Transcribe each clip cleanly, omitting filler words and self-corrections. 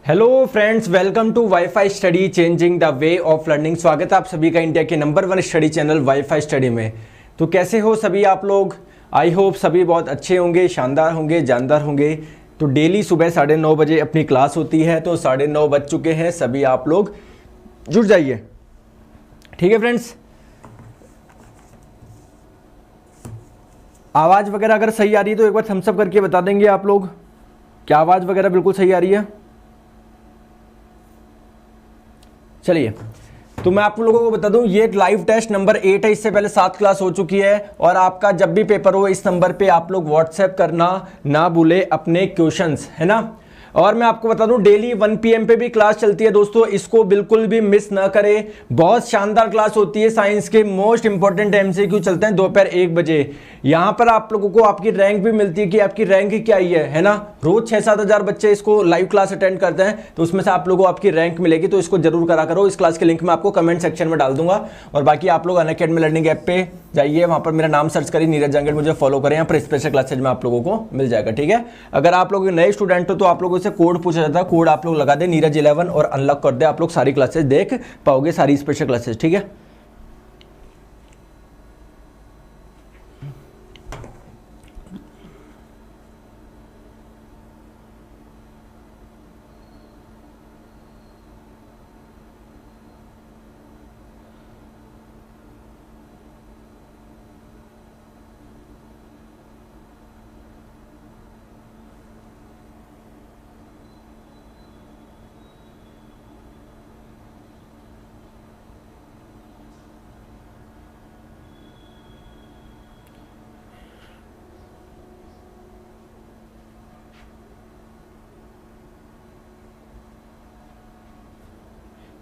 Hello friends, welcome to WiFi study changing the way of learning. स्वागत है आप सभी का इंडिया के number 1 study channel WiFi study में। तो कैसे हो सभी आप लोग? आई होप सभी बहुत अच्छे होंगे, शानदार होंगे, जानदार होंगे। तो डेली सुबह 9:30 बजे अपनी क्लास होती है, तो 9:30 बज चुके हैं, सभी आप लोग जुड़ जाइए। ठीक है फ्रेंड्स, आवाज़ वगैरह अगर सही आ रही है तो एक बार थम्स अप करके बता देंगे आप लोग। क्या आवाज़ वगैरह बिल्कुल सही आ रही है? चलिए, तो मैं आप लोगों को बता दूं, ये लाइव टेस्ट नंबर 8 है। इससे पहले 7 क्लास हो चुकी है और आपका जब भी पेपर हो इस नंबर पे आप लोग व्हाट्सएप करना ना भूले अपने क्वेश्चंस, है ना। और मैं आपको बता दूं, डेली 1 PM पे भी क्लास चलती है दोस्तों, इसको बिल्कुल भी मिस ना करें। बहुत शानदार क्लास होती है। साइंस के मोस्ट इंपॉर्टेंट MCQ चलते हैं दोपहर 1 बजे। यहाँ पर आप लोगों को आपकी रैंक भी मिलती है कि आपकी रैंक क्या आई है ना। रोज 6-7 हज़ार बच्चे इसको लाइव क्लास अटेंड करते हैं, तो उसमें से आप लोगों को आपकी रैंक मिलेगी। तो इसको जरूर करा करो। इस क्लास के लिंक मैं आपको कमेंट सेक्शन में डाल दूंगा। और बाकी आप लोग अनअकैडमी लर्निंग ऐप पे जाइए, वहां पर मेरा नाम सर्च करिए, नीरज जंगड़, मुझे फॉलो करें। यहाँ पर स्पेशल क्लासेज में आप लोगों को मिल जाएगा। ठीक है, अगर आप लोग नए स्टूडेंट हो तो आप लोगों से कोड पूछा जाता है, कोड आप लोग लगा दे नीरज 11 और अनलॉक कर दे। आप लोग सारी क्लासेस देख पाओगे, सारी स्पेशल क्लासेस। ठीक है,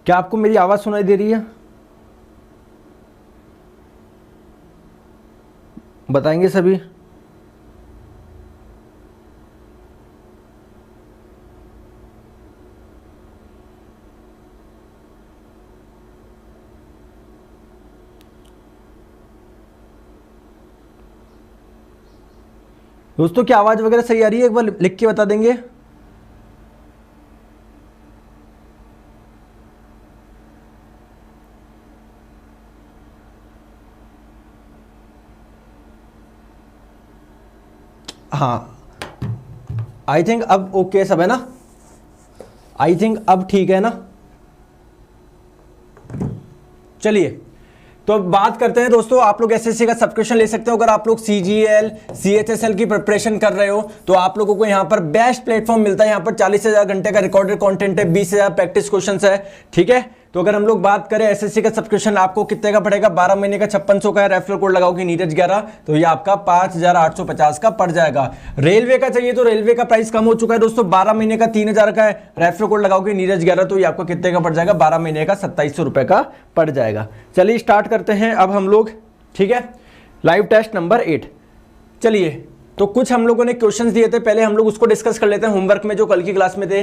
क्या आपको मेरी आवाज सुनाई दे रही है? बताएंगे सभी। दोस्तों, क्या आवाज वगैरह सही आ रही है? एक बार लिख के बता देंगे। हाँ, आई थिंक अब ओके सब है ना। आई थिंक अब ठीक है ना। चलिए, तो अब बात करते हैं दोस्तों। आप लोग SSC का सब्सक्रिप्शन ले सकते हो। अगर आप लोग CGL CHSL की प्रिपरेशन कर रहे हो तो आप लोगों को यहाँ पर बेस्ट प्लेटफॉर्म मिलता है। यहाँ पर 40,000 घंटे का रिकॉर्डेड कंटेंट है, 20,000 प्रैक्टिस क्वेश्चंस है। ठीक है, तो अगर हम लोग बात करें SSC का सब्सक्रिप्शन आपको कितने का पड़ेगा, 12 महीने का 5600 का है। रेफरल कोड लगाओगे नीरज 11 तो ये आपका 5,850 का पड़ जाएगा। रेलवे का चाहिए तो रेलवे का प्राइस कम हो चुका है दोस्तों, 12 महीने का 3,000 का है। रेफरल कोड लगाओगे नीरज 11 तो ये आपको कितने का पड़ जाएगा, 12 महीने का 2700 रुपए का पड़ जाएगा। चलिए स्टार्ट करते हैं अब हम लोग। ठीक है, लाइव टेस्ट नंबर 8। चलिए, तो कुछ हम लोगों ने क्वेश्चंस दिए थे, पहले हम लोग उसको डिस्कस कर लेते हैं होमवर्क में जो कल की क्लास में थे।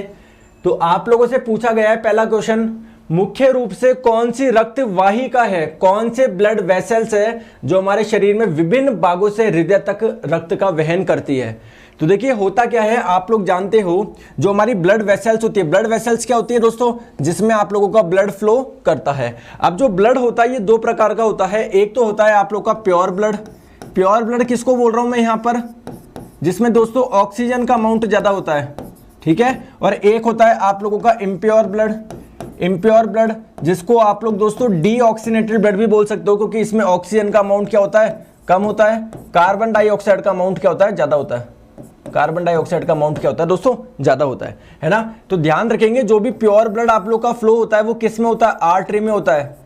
तो आप लोगों से पूछा गया है पहला क्वेश्चन, मुख्य रूप से कौन सी रक्त वाहिका है, कौन से ब्लड वेसल्स है जो हमारे शरीर में विभिन्न भागों से हृदय तक रक्त का वहन करती है। तो देखिए होता क्या है, आप लोग जानते हो जो हमारी ब्लड वेसल्स होती है, ब्लड वेसल्स क्या होती है दोस्तों, जिसमें आप लोगों का ब्लड फ्लो करता है। अब जो ब्लड होता है ये 2 प्रकार का होता है। एक तो होता है आप लोग का प्योर ब्लड। प्योर ब्लड किसको बोल रहा हूं मैं यहां पर, जिसमें दोस्तों ऑक्सीजन का अमाउंट ज्यादा होता है। ठीक है, और एक होता है आप लोगों का इम्प्योर ब्लड। इम्प्योर ब्लड जिसको आप लोग दोस्तों डीऑक्सीनेटेड ब्लड भी बोल सकते हो, क्योंकि इसमें ऑक्सीजन का अमाउंट क्या होता है, कम होता है। कार्बन डाइऑक्साइड का अमाउंट क्या होता है, ज्यादा होता है। कार्बन डाइऑक्साइड का अमाउंट क्या होता है दोस्तों, ज्यादा होता है ना। तो ध्यान रखेंगे, जो भी प्योर ब्लड आप लोग का फ्लो होता है वो किस में होता है, आर्टरी में होता है।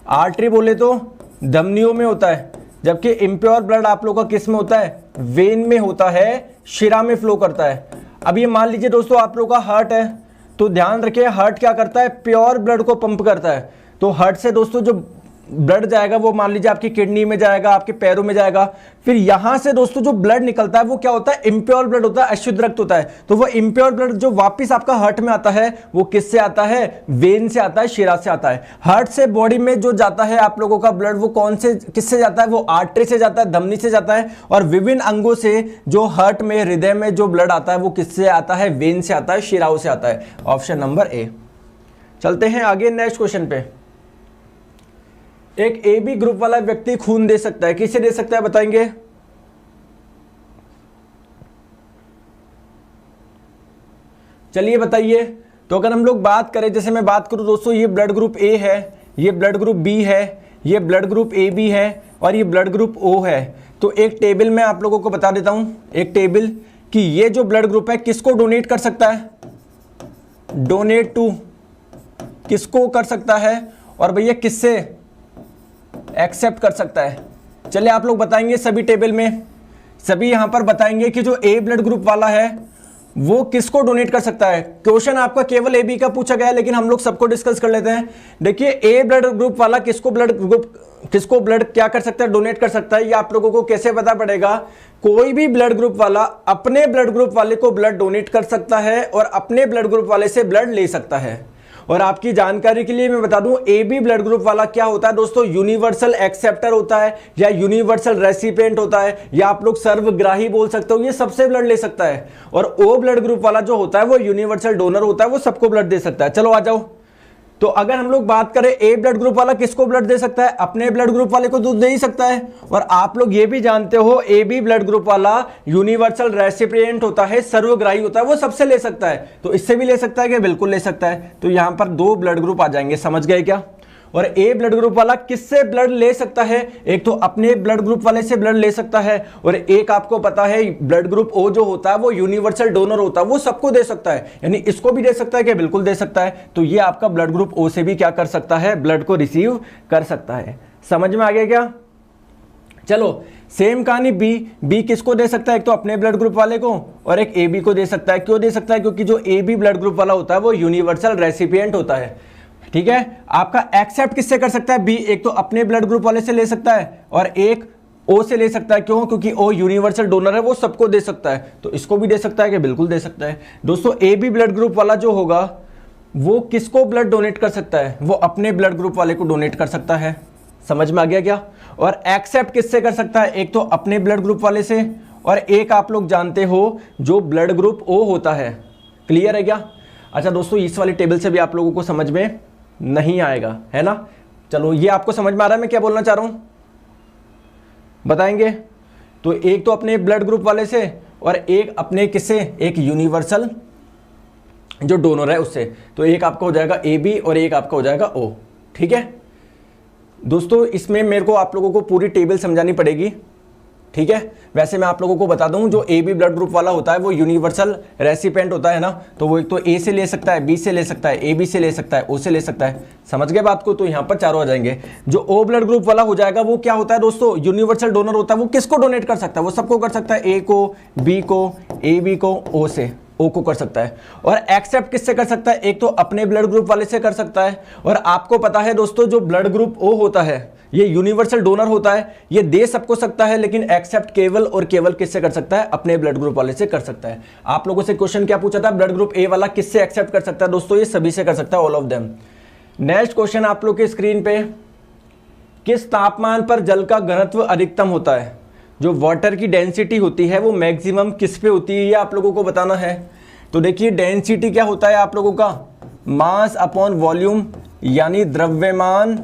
आर्टरी बोले तो धमनियों में होता है। जबकि इम्प्योर ब्लड आप लोग का किस में होता है, वेन में होता है, शिरा में फ्लो करता है। अब ये मान लीजिए दोस्तों आप लोग का हार्ट है, तो ध्यान रखिए हार्ट क्या करता है, प्योर ब्लड को पंप करता है। तो हार्ट से दोस्तों जो ब्लड जाएगा वो मान लीजिए आपकी किडनी में जाएगा, आपके पैरों में जाएगा। फिर यहां से दोस्तों जो ब्लड निकलता है वो क्या होता है, इम्प्योर ब्लड होता है, अशुद्ध रक्त होता है। तो वो इम्प्योर ब्लड जो वापस आपका हार्ट में आता है वो किससे आता है, वेन से आता है, शिरा से आता है। हार्ट से बॉडी में जो जाता है आप लोगों का ब्लड वो कौन से किससे जाता है, वो आर्टरी से जाता है, धमनी से जाता है। और विभिन्न अंगों से जो हार्ट में, हृदय में जो ब्लड आता है वो किससे आता है, वेन से आता है, शिराओं से आता है। Option number A. चलते हैं आगे नेक्स्ट क्वेश्चन पे। एक ए बी ग्रुप वाला व्यक्ति खून दे सकता है, किसे दे सकता है बताएंगे? चलिए बताइए। तो अगर हम लोग बात करें, जैसे मैं बात करूं दोस्तों, ये ब्लड ग्रुप ए है, ये ब्लड ग्रुप बी है, ये ब्लड ग्रुप ए बी है और ये ब्लड ग्रुप ओ है। तो एक टेबल में आप लोगों को बता देता हूं, एक टेबल कि ये जो ब्लड ग्रुप है किसको डोनेट कर सकता है, डोनेट टू किसको कर सकता है, और भैया किससे एक्सेप्ट कर सकता है। चलिए आप लोग बताएंगे सभी टेबल में, सभी यहां पर बताएंगे कि जो ए ब्लड ग्रुप वाला है वो किसको डोनेट कर सकता है। क्वेश्चन आपका केवल ए बी का पूछा गया है, लेकिन हम लोग सबको डिस्कस कर लेते हैं। देखिए ए ब्लड ग्रुप वाला किसको ब्लड क्या कर सकता है, डोनेट कर सकता है। ये आप लोगों को कैसे पता पड़ेगा? कोई भी ब्लड ग्रुप वाला अपने ब्लड ग्रुप वाले को ब्लड डोनेट कर सकता है और अपने ब्लड ग्रुप वाले से ब्लड ले सकता है। और आपकी जानकारी के लिए मैं बता दूं, ए बी ब्लड ग्रुप वाला क्या होता है दोस्तों, यूनिवर्सल एक्सेप्टर होता है या यूनिवर्सल रेसिपिएंट होता है, या आप लोग सर्वग्राही बोल सकते हो, ये सबसे ब्लड ले सकता है। और ओ ब्लड ग्रुप वाला जो होता है वो यूनिवर्सल डोनर होता है, वो सबको ब्लड दे सकता है। चलो आ जाओ। तो अगर हम लोग बात करें ए ब्लड ग्रुप वाला किसको ब्लड दे सकता है, अपने ब्लड ग्रुप वाले को दूध दे ही सकता है। और आप लोग ये भी जानते हो ए बी ब्लड ग्रुप वाला यूनिवर्सल रेसिपिएंट होता है, सर्वग्राही होता है, वो सबसे ले सकता है। तो इससे भी ले सकता है कि बिल्कुल ले सकता है। तो यहां पर दो ब्लड ग्रुप आ जाएंगे, समझ गए क्या? और ए ब्लड ग्रुप वाला किससे ब्लड ले सकता है, एक तो अपने ब्लड ग्रुप वाले से ब्लड ले सकता है, और एक आपको पता है ब्लड ग्रुप ओ जो होता है वो यूनिवर्सल डोनर होता है, वो सबको दे सकता है। यानी इसको भी दे सकता है कि बिल्कुल दे सकता है। तो ये आपका ब्लड ग्रुप ओ से भी क्या कर सकता है, ब्लड को रिसीव कर सकता है। समझ में आ गया क्या? चलो सेम कहानी बी किसको दे सकता है, एक तो अपने ब्लड ग्रुप वाले को और एक ए बी को दे सकता है। क्यों दे सकता है? क्योंकि जो ए बी ब्लड ग्रुप वाला होता है वो यूनिवर्सल रेसिपिएंट होता है। ठीक है, आपका एक्सेप्ट किससे कर सकता है? बी एक तो अपने ब्लड ग्रुप वाले से ले सकता है और एक ओ से ले सकता है। क्यों? क्योंकि ओ यूनिवर्सल डोनर है, वो सबको दे सकता है। तो इसको भी दे सकता है कि बिल्कुल दे सकता है। दोस्तों ए बी ब्लड ग्रुप वाला जो होगा वो किसको ब्लड डोनेट कर सकता है, वो अपने ब्लड ग्रुप वाले को डोनेट कर सकता है। समझ में आ गया क्या? और एक्सेप्ट किससे कर सकता है, एक तो अपने ब्लड ग्रुप वाले से और एक आप लोग जानते हो जो ब्लड ग्रुप ओ होता है। क्लियर है क्या? अच्छा दोस्तों, इस वाली टेबल से भी आप लोगों को समझ में नहीं आएगा, है ना? चलो ये आपको समझ में आ रहा है मैं क्या बोलना चाह रहा हूं, बताएंगे? तो एक तो अपने ब्लड ग्रुप वाले से और एक अपने किससे, एक यूनिवर्सल जो डोनर है उससे। तो एक आपका हो जाएगा ए बी और एक आपका हो जाएगा ओ। ठीक है दोस्तों, इसमें मेरे को आप लोगों को पूरी टेबल समझानी पड़ेगी। ठीक है, वैसे मैं आप लोगों को बता दूं, जो ए बी ब्लड ग्रुप वाला होता है वो यूनिवर्सल रेसिपिएंट होता है ना, तो वो एक तो ए से ले सकता है, बी से ले सकता है, ए बी से ले सकता है, ओ से ले सकता है। समझ गए बात को? तो यहां पर चारों आ जाएंगे। जो ओ ब्लड ग्रुप वाला हो जाएगा वो क्या होता है दोस्तों, यूनिवर्सल डोनर होता है। वो किसको डोनेट कर सकता है, वो सबको कर सकता है, ए को, बी को, ए बी को, ओ से, ओ को कर सकता है। और एक्सेप्ट किससे कर सकता है, एक तो अपने ब्लड ग्रुप वाले से कर सकता है। और आपको पता है दोस्तों, जो ब्लड ग्रुप ओ होता है ये यूनिवर्सल डोनर होता है, ये दे सबको सकता है, लेकिन एक्सेप्ट केवल और केवल किससे कर सकता है, अपने ब्लड ग्रुप वाले से कर सकता है। आप लोगों से क्वेश्चन क्या पूछा था, ब्लड ग्रुप ए वाला किससे एक्सेप्ट कर सकता है? दोस्तों ये सभी से कर सकता है, all of them. Next question आप लोग के स्क्रीन पे, किस तापमान पर जल का घनत्व अधिकतम होता है? जो वाटर की डेंसिटी होती है वो मैक्सिमम किस पे होती है, ये आप लोगों को बताना है। तो देखिए डेंसिटी क्या होता है आप लोगों का, मास अपॉन वॉल्यूम, यानी द्रव्यमान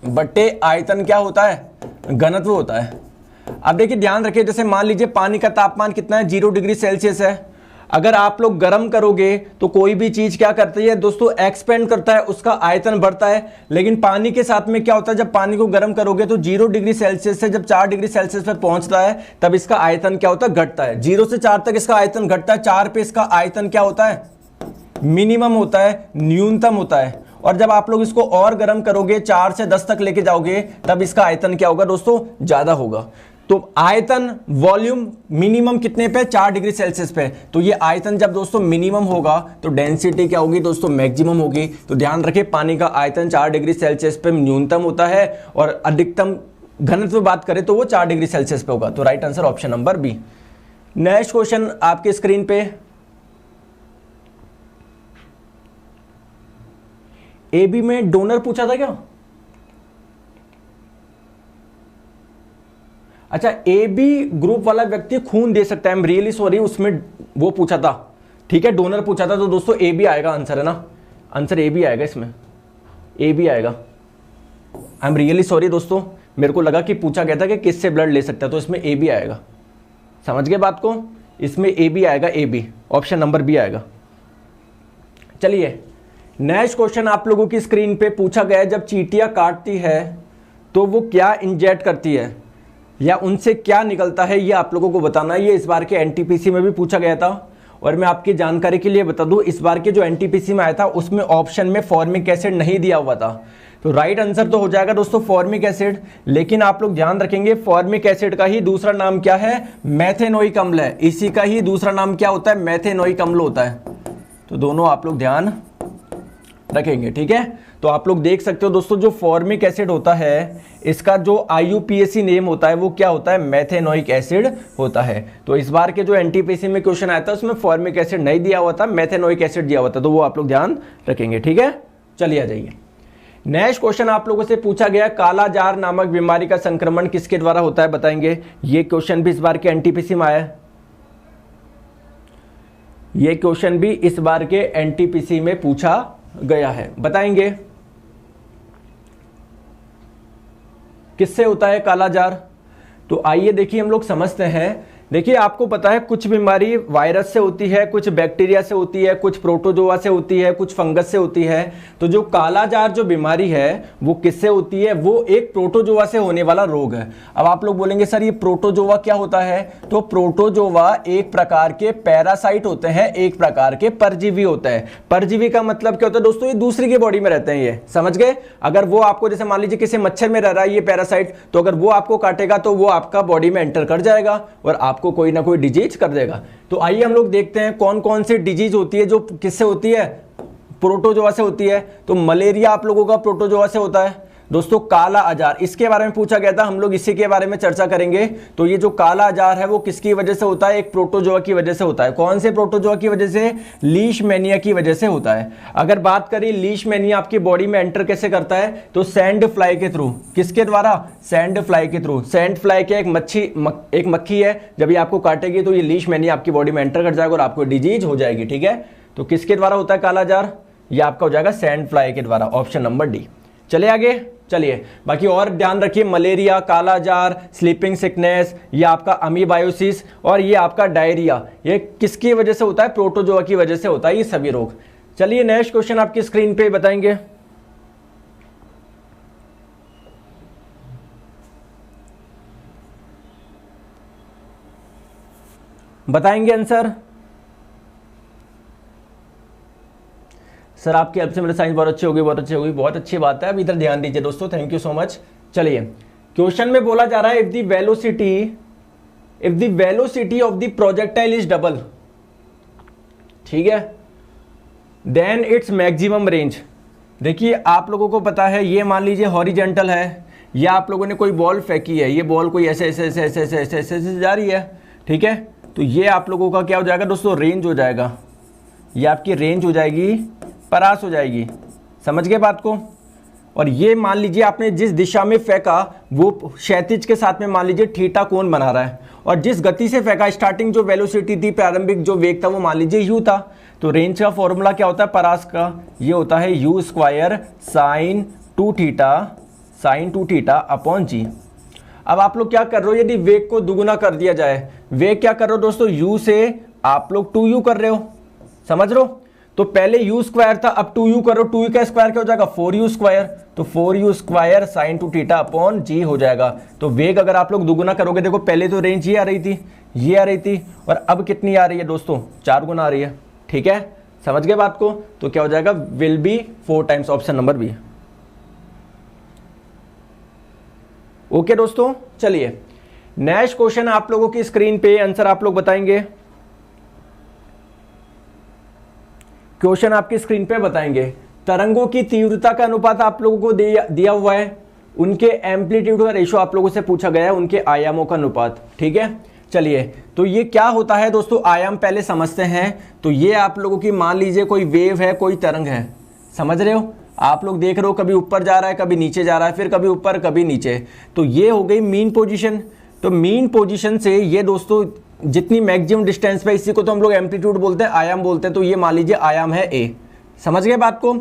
बटे आयतन क्या होता है, घनत्व होता है। अब देखिए ध्यान रखिए, जैसे मान लीजिए पानी का तापमान कितना है, 0 डिग्री सेल्सियस है। अगर आप लोग गर्म करोगे तो कोई भी चीज क्या करती है दोस्तों, एक्सपेंड करता है, उसका आयतन बढ़ता है। लेकिन पानी के साथ में क्या होता है, जब पानी को गर्म करोगे तो 0 डिग्री सेल्सियस से जब 4 डिग्री सेल्सियस पर पहुंचता है तब इसका आयतन क्या होता है, घटता है। 0 से 4 तक इसका आयतन घटता है, 4 पे इसका आयतन क्या होता है, मिनिमम होता है, न्यूनतम होता है। और जब आप लोग इसको और गर्म करोगे, 4 से 10 तक लेके जाओगे, तब इसका आयतन क्या होगा दोस्तों, ज्यादा होगा। तो आयतन वॉल्यूम मिनिमम कितने पे, 4 डिग्री सेल्सियस पे। तो ये आयतन जब दोस्तों मिनिमम होगा तो डेंसिटी क्या होगी दोस्तों, मैक्सिमम होगी। तो ध्यान रखिए पानी का आयतन 4 डिग्री सेल्सियस पे न्यूनतम होता है और अधिकतम घनत्व बात करें तो वो 4 डिग्री सेल्सियस पे होगा। तो right answer option number B. Next question आपके स्क्रीन पे, ए बी में डोनर पूछा था क्या? अच्छा, ए बी ग्रुप वाला व्यक्ति खून दे सकता है, आई एम रियली सॉरी, उसमें वो पूछा था, ठीक है, डोनर पूछा था। तो दोस्तों ए बी आएगा आंसर, है ना, आंसर ए बी आएगा, इसमें ए बी आएगा। आई एम रियली सॉरी दोस्तों, मेरे को लगा कि पूछा गया था कि किससे ब्लड ले सकता है, तो इसमें ए बी आएगा। समझ गए बात को, इसमें ए बी आएगा, A B, option number B आएगा। चलिए नेक्स्ट क्वेश्चन आप लोगों की स्क्रीन पे पूछा गया है, जब चींटियां काटती है तो वो क्या इंजेक्ट करती है या उनसे क्या निकलता है, ये आप लोगों को बताना है। ये इस बार के एनटीपीसी में भी पूछा गया था और मैं आपकी जानकारी के लिए बता दूं, इस बार के जो एनटीपीसी में आया था उसमें ऑप्शन में फॉर्मिक एसिड नहीं दिया हुआ था। तो राइट आंसर तो हो जाएगा दोस्तों फॉर्मिक एसिड, लेकिन आप लोग ध्यान रखेंगे फॉर्मिक एसिड का ही दूसरा नाम क्या है, मेथेनोइक अम्ल है। इसी का ही दूसरा नाम क्या होता है, मेथेनोइक अम्ल होता है। तो दोनों आप लोग ध्यान रखेंगे, ठीक है। तो आप लोग देख सकते हो दोस्तों, जो फॉर्मिक एसिड होता है इसका जो IUPAC नेम होता है वो क्या होता है, मेथेनोइक एसिड होता है। तो इस बार के जो एनटीपीसी में क्वेश्चन आया था उसमें फॉर्मिक एसिड नहीं दिया हुआ था, मेथेनोइक एसिड दिया हुआ था, तो वो आप लोग ध्यान रखेंगे, ठीक है। चलिए आ जाइए, नेक्स्ट क्वेश्चन आप लोगों से पूछा गया, काला जार नामक बीमारी का संक्रमण किसके द्वारा होता है, बताएंगे। ये क्वेश्चन भी इस बार के एनटीपीसी में आया है, ये क्वेश्चन भी इस बार के एनटीपीसी में पूछा गया है, बताएंगे किससे होता है काला जार। तो आइए देखिए हम लोग समझते हैं। देखिए आपको पता है कुछ बीमारी वायरस से होती है, कुछ बैक्टीरिया से होती है, कुछ प्रोटोजोआ से होती है, कुछ फंगस से होती है। तो जो काला जार जो बीमारी है वो किससे होती है, वो एक प्रोटोजोआ से होने वाला रोग है। अब आप लोग बोलेंगे सर ये प्रोटोजोआ क्या होता है, तो प्रोटोजोआ एक प्रकार के पैरासाइट होते हैं, एक प्रकार के परजीवी होते हैं। परजीवी का मतलब क्या होता है दोस्तों, ये दूसरी के बॉडी में रहते हैं, ये समझ गए। अगर वो आपको, जैसे मान लीजिए किसी मच्छर में रह रहा है ये पैरासाइट, तो अगर वो आपको काटेगा तो वो आपका बॉडी में एंटर कर जाएगा और आपको कोई ना कोई डिजीज कर देगा। तो आइए हम लोग देखते हैं कौन कौन सी डिजीज होती है जो किससे होती है, प्रोटोजोआ से होती है। तो मलेरिया आप लोगों का प्रोटोजोआ से होता है दोस्तों। काला आजार इसके बारे में पूछा गया था, हम लोग इसी के बारे में चर्चा करेंगे। तो ये जो काला आजार है वो किसकी वजह से होता है, एक प्रोटोजोआ की वजह से होता है। कौन से प्रोटोजोआ की वजह से, लीशमैनिया की वजह से होता है। अगर बात करें लीशमैनिया आपकी बॉडी में एंटर कैसे करता है, तो सैंड फ्लाई के थ्रू। किसके द्वारा, सैंड फ्लाई के थ्रू। सैंड फ्लाई क्या, एक मक्खी है, जब ये आपको काटेगी तो ये लीशमैनिया आपकी बॉडी में एंटर कर जाएगा और आपको डिजीज हो जाएगी, ठीक है। तो किसके द्वारा होता है काला आजार, ये आपका हो जाएगा सैंड फ्लाई के द्वारा, ऑप्शन नंबर डी। चले आगे, चलिए बाकी और ध्यान रखिए, मलेरिया, कालाजार, स्लीपिंग सिकनेस, ये आपका अमीबायोसिस और ये आपका डायरिया, ये किसकी वजह से होता है, प्रोटोजोआ की वजह से होता है ये सभी रोग। चलिए नेक्स्ट क्वेश्चन आपकी स्क्रीन पे बताएंगे। बताएंगे आंसर। सर आपकी हेल्प से मेरे साइंस बहुत अच्छी होगी, बहुत अच्छी होगी, बहुत अच्छी बात है। अब इधर ध्यान दीजिए दोस्तों, थैंक यू सो मच। चलिए क्वेश्चन में बोला जा रहा है, if the velocity of the projectile is double, ठीक है, देन इट्स मैक्सिमम रेंज। देखिए आप लोगों को पता है, ये मान लीजिए हॉरिजेंटल है, या आप लोगों ने कोई बॉल फेंकी है, ये बॉल कोई ऐसे ऐसे ऐसे ऐसे ऐसे ऐसे ऐसे जा रही है, ठीक है। तो ये आप लोगों का क्या हो जाएगा दोस्तों, रेंज हो जाएगा, ये आपकी रेंज हो जाएगी, परास हो जाएगी, समझ गए बात को। और ये मान लीजिए आपने जिस दिशा में फेंका वो क्षैतिज के साथ में मान लीजिए थीटा कोण बना रहा है, और जिस गति से फेंका, स्टार्टिंग जो वेलोसिटी थी, प्रारंभिक जो वेग था वो मान लीजिए u था। तो रेंज का फॉर्मूला क्या होता है परास का, ये होता है u square sine 2 theta upon g. अब आप लोग क्या कर रहे हो, यदि वेग को दुगुना कर दिया जाए, वेग क्या कर रहे हो दोस्तों, u से आप लोग 2u कर रहे हो, समझ रहे हो। तो पहले u स्क्वायर था, अब 2u करो, 2u का स्क्वायर क्या हो जाएगा, 4u स्क्वायर। तो 4u square sine 2 theta upon g हो जाएगा। तो वेग अगर आप लोग दुगुना करोगे, देखो पहले तो रेंज ये आ रही थी, ये आ रही थी, और अब कितनी आ रही है दोस्तों, 4 गुना आ रही है, ठीक है, समझ गए बात को। तो क्या हो जाएगा, will be 4 times, option number B. Okay दोस्तों, चलिए नेक्स्ट क्वेश्चन आप लोगों की स्क्रीन पे, आंसर आप लोग बताएंगे। क्वेश्चन आपकी स्क्रीन पे बताएंगे। तरंगों की तीव्रता का अनुपात आप लोगों को दिया हुआ है, उनके एम्पलीट्यूड का रेशो आप लोगों से पूछा गया है, उनके आयामों का अनुपात। ठीक है, चलिए तो ये क्या होता है दोस्तों, आयाम पहले समझते हैं। तो ये आप लोगों की मान लीजिए कोई वेव है, कोई तरंग है, समझ रहे हो, आप लोग देख रहे हो कभी ऊपर जा रहा है, कभी नीचे जा रहा है, फिर कभी ऊपर कभी नीचे। तो ये हो गई मीन पोजीशन। तो मीन पोजीशन से ये दोस्तों जितनी मैक्सिमम डिस्टेंस पे, इसी को तो हम लोग एम्पलीट्यूड बोलते हैं, आयाम बोलते हैं। तो ये मान लीजिए आयाम है ए, समझ गए बात को।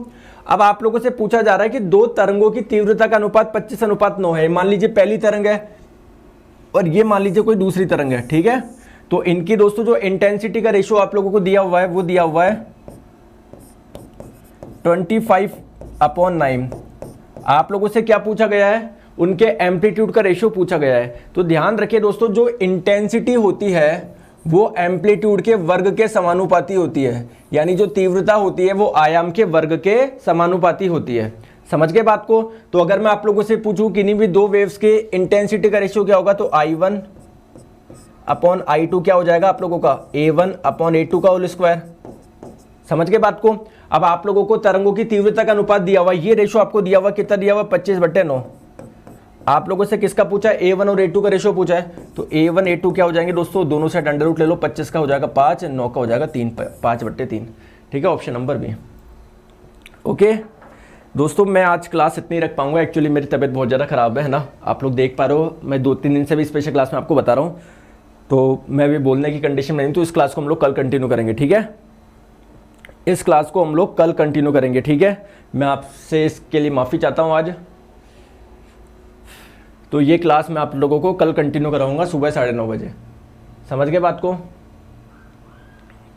अब आप लोगों से पूछा जा रहा है कि दो तरंगों की तीव्रता का अनुपात 25:9 है। मान लीजिए पहली तरंग है और ये मान लीजिए कोई दूसरी तरंग है। ठीक है, तो इनकी दोस्तों जो इंटेंसिटी का रेशियो आप लोगों को दिया हुआ है, वो दिया हुआ है 25/9। आप लोगों से क्या पूछा गया है, उनके एम्पलीट्यूड का रेशियो पूछा गया है। तो ध्यान रखिए दोस्तों, जो इंटेंसिटी होती है वो एम्पलीट्यूड के वर्ग के समानुपाती होती है, यानी जो तीव्रता होती है वो आयाम के वर्ग के समानुपाती होती है। समझ गए बात को। तो अगर मैं आप लोगों से पूछूं किन्हीं भी दो वेव्स के इंटेंसिटी का रेशियो क्या होगा, तो I1/I2 क्या हो जाएगा आप लोगों का, A1/A2 का होल स्क्वायर। समझ गए बात को। अब आप लोगों को तरंगों की तीव्रता का अनुपात दिया हुआ, ये रेशियो आपको दिया हुआ, कितना दिया हुआ, 25/9। आप लोगों से किसका पूछा है, A1 और A2 का रेशियो पूछा है। तो A1 A2 क्या हो जाएंगे दोस्तों, दोनों से अंडर रूट ले लो, 25 का हो जाएगा 5, 9 का हो जाएगा 3, 5/3। ठीक है, ऑप्शन नंबर बी। ओके दोस्तों, मैं आज क्लास इतनी रख पाऊंगा, एक्चुअली मेरी तबीयत बहुत ज़्यादा ख़राब है ना, आप लोग देख पा रहे हो। मैं 2-3 दिन से भी स्पेशल क्लास में आपको बता रहा हूँ, तो मैं भी बोलने की कंडीशन में नहीं। तो इस क्लास को हम लोग कल कंटिन्यू करेंगे। ठीक है, इस क्लास को हम लोग कल कंटिन्यू करेंगे। ठीक है, मैं आपसे इसके लिए माफ़ी चाहता हूँ आज। तो ये क्लास मैं आप लोगों को कल कंटिन्यू कराऊंगा सुबह 9:30 बजे। समझ गए बात को।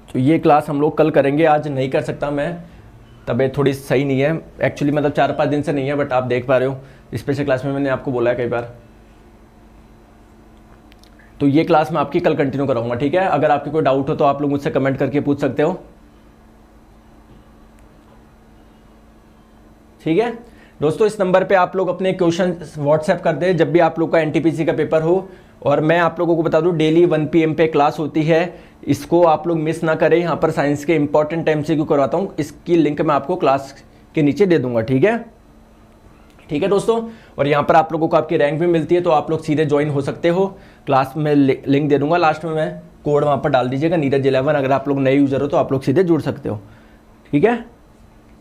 तो ये क्लास हम लोग कल करेंगे, आज नहीं कर सकता मैं, तबीयत थोड़ी सही नहीं है एक्चुअली, मतलब 4-5 दिन से नहीं है, बट आप देख पा रहे हो स्पेशल क्लास में मैंने आपको बोला है कई बार। तो ये क्लास मैं आपकी कल कंटिन्यू कराऊंगा। ठीक है, अगर आपकी कोई डाउट हो तो आप लोग मुझसे कमेंट करके पूछ सकते हो। ठीक है दोस्तों, इस नंबर पे आप लोग अपने क्वेश्चन व्हाट्सएप कर दें जब भी आप लोग का एनटीपीसी का पेपर हो। और मैं आप लोगों को बता दूं, डेली 1 PM पे क्लास होती है, इसको आप लोग मिस ना करें। यहाँ पर साइंस के इंपॉर्टेंट MCQ करवाता हूँ, इसकी लिंक मैं आपको क्लास के नीचे दे दूंगा। ठीक है, ठीक है दोस्तों। और यहाँ पर आप लोगों को आपकी रैंक भी मिलती है, तो आप लोग सीधे ज्वाइन हो सकते हो। क्लास में लिंक दे दूंगा लास्ट में, मैं कोड वहाँ पर डाल दीजिएगा नीरज11। अगर आप लोग नए यूजर हो तो आप लोग सीधे जुड़ सकते हो। ठीक है,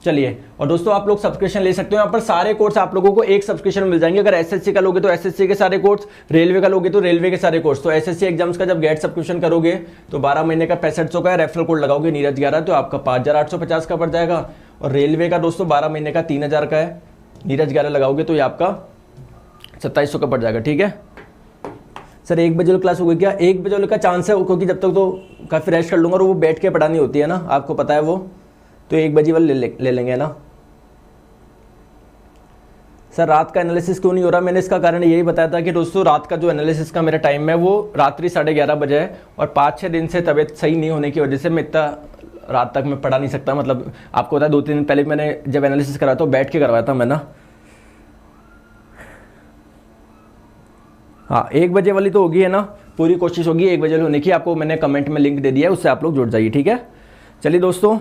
चलिए। और दोस्तों आप लोग सब्सक्रिप्शन ले सकते हो, यहाँ पर सारे कोर्स आप लोगों को एक सब्सक्रिप्शन मिल जाएंगे। अगर एसएससी का लोगे तो एसएससी के सारे कोर्स, रेलवे का लोगे तो रेलवे के सारे कोर्स। तो एसएससी एग्जाम्स का जब गेट सब्सक्रिप्शन करोगे तो 12 महीने का 6500 का है, रेफरल कोड लगाओगे नीरज11 तो आपका 5850 का पड़ जाएगा। और रेलवे का दोस्तों 12 महीने का 3000 का है, नीरज11 लगाओगे तो ये आपका 2700 का पड़ जाएगा। ठीक है सर, 1 बजे वाली क्लास होगी क्या? 1 बजे वाले का चांस है, क्योंकि जब तक तो काफ़ी रेस्ट कर लूँगा और वो बैठ के पढ़ानी होती है ना, आपको पता है वो, तो 1 बजे वाले ले लेंगे ना। सर रात का एनालिसिस क्यों नहीं हो रहा? मैंने इसका कारण यही बताया था कि दोस्तों रात का जो एनालिसिस का मेरा टाइम है वो रात्रि 11:30 बजे है, और 5-6 दिन से तबीयत सही नहीं होने की वजह से मैं इतना रात तक मैं पढ़ा नहीं सकता। मतलब आपको पता है 2-3 दिन पहले मैंने जब एनालिसिस कराया तो बैठ के करवाया था मैं ना। हाँ 1 बजे वाली तो होगी है ना, पूरी कोशिश होगी 1 बजे होने की। आपको मैंने कमेंट में लिंक दे दिया है, उससे आप लोग जुड़ जाइए। ठीक है, चलिए दोस्तों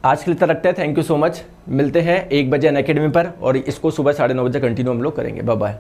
आज के लिए इतना रखते हैं। थैंक यू सो मच, मिलते हैं 1 बजे अनअकैडमी पर, और इसको सुबह 9:30 बजे कंटिन्यू हम लोग करेंगे। Bye bye.